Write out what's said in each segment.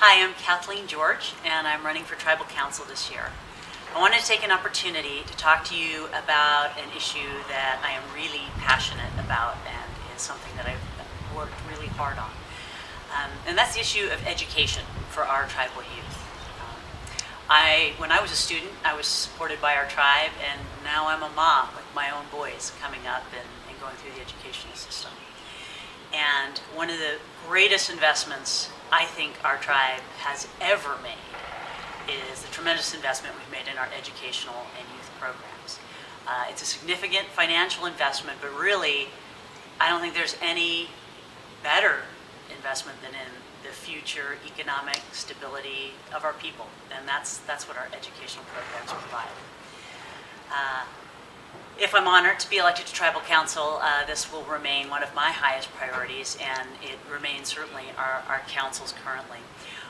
Hi, I'm Kathleen George, and I'm running for Tribal Council this year. I wanted to take an opportunity to talk to you about an issue that I am really passionate about and is something that I've worked really hard on. And that's the issue of education for our tribal youth. When I was a student, I was supported by our tribe, and now I'm a mom with my own boys coming up and going through the educational system. And one of the greatest investments I think our tribe has ever made is the tremendous investment we've made in our educational and youth programs. It's a significant financial investment, but really, I don't think there's any better investment than in the future economic stability of our people, and that's what our educational programs provide. If I'm honored to be elected to Tribal Council, this will remain one of my highest priorities, and it remains certainly our council's currently.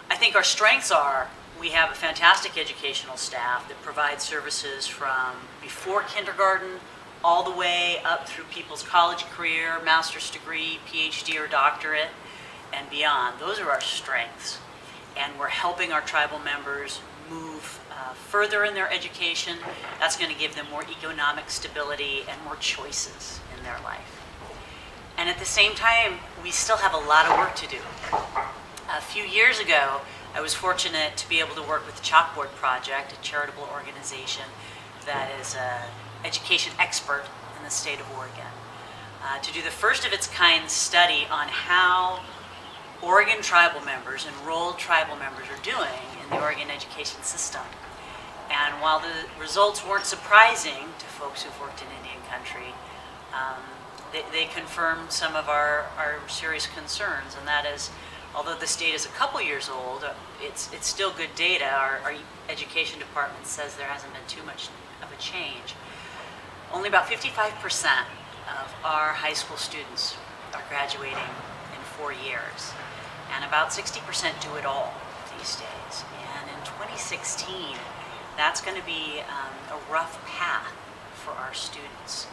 I think our strengths are we have a fantastic educational staff that provides services from before kindergarten all the way up through people's college career, master's degree, PhD or doctorate, and beyond. Those are our strengths, and we're helping our tribal members move further in their education. That's going to give them more economic stability and more choices in their life. And at the same time, we still have a lot of work to do. A few years ago, I was fortunate to be able to work with the Chalkboard Project, a charitable organization that is an education expert in the state of Oregon, to do the first of its kind study on how Oregon tribal members, enrolled tribal members, are doing in the Oregon education system. And while the results weren't surprising to folks who've worked in Indian country, they confirmed some of our serious concerns, and that is, although this data is a couple years old, it's still good data. Our education department says there hasn't been too much of a change. Only about 55% of our high school students are graduating in 4 years, and about 60% do it all these days. And in 2016, that's going to be a rough path for our students.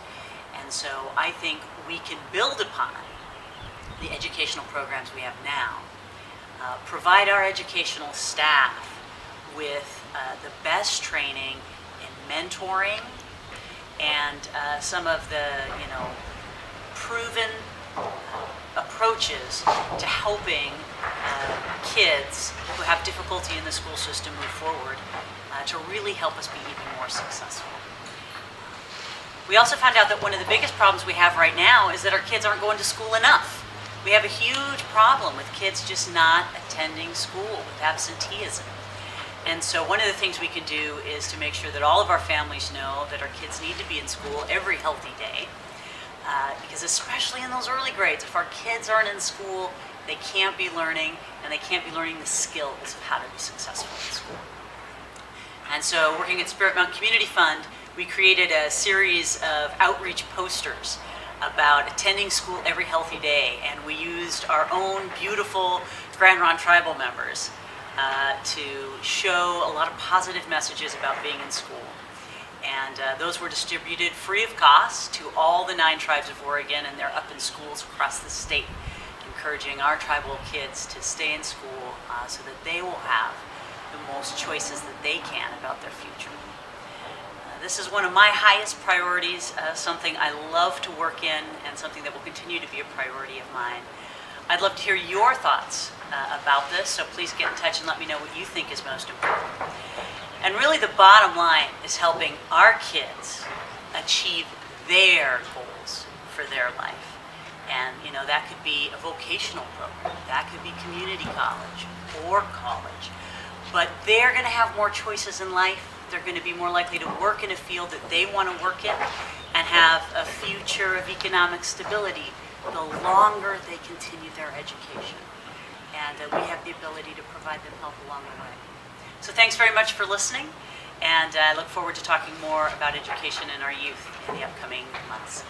And so I think we can build upon the educational programs we have now, provide our educational staff with the best training in mentoring and some of the proven approaches to helping kids who have difficulty in the school system move forward to really help us be even more successful. We also found out that one of the biggest problems we have right now is that our kids aren't going to school enough. We have a huge problem with kids just not attending school, with absenteeism. And so one of the things we can do is to make sure that all of our families know that our kids need to be in school every healthy day. Because especially in those early grades, if our kids aren't in school, they can't be learning, and they can't be learning the skills of how to be successful in school. And so working at Spirit Mountain Community Fund, we created a series of outreach posters about attending school every healthy day, and we used our own beautiful Grand Ronde tribal members to show a lot of positive messages about being in school. And those were distributed free of cost to all the 9 tribes of Oregon, and they're up in schools across the state, encouraging our tribal kids to stay in school so that they will have the most choices that they can about their future. This is one of my highest priorities, something I love to work in, and something that will continue to be a priority of mine. I'd love to hear your thoughts about this, so please get in touch and let me know what you think is most important. And really the bottom line is helping our kids achieve their goals for their life. And that could be a vocational program, that could be community college or college. But they're going to have more choices in life. They're going to be more likely to work in a field that they want to work in and have a future of economic stability the longer they continue their education. And we have the ability to provide them help along the way. So thanks very much for listening, and I look forward to talking more about education and our youth in the upcoming months.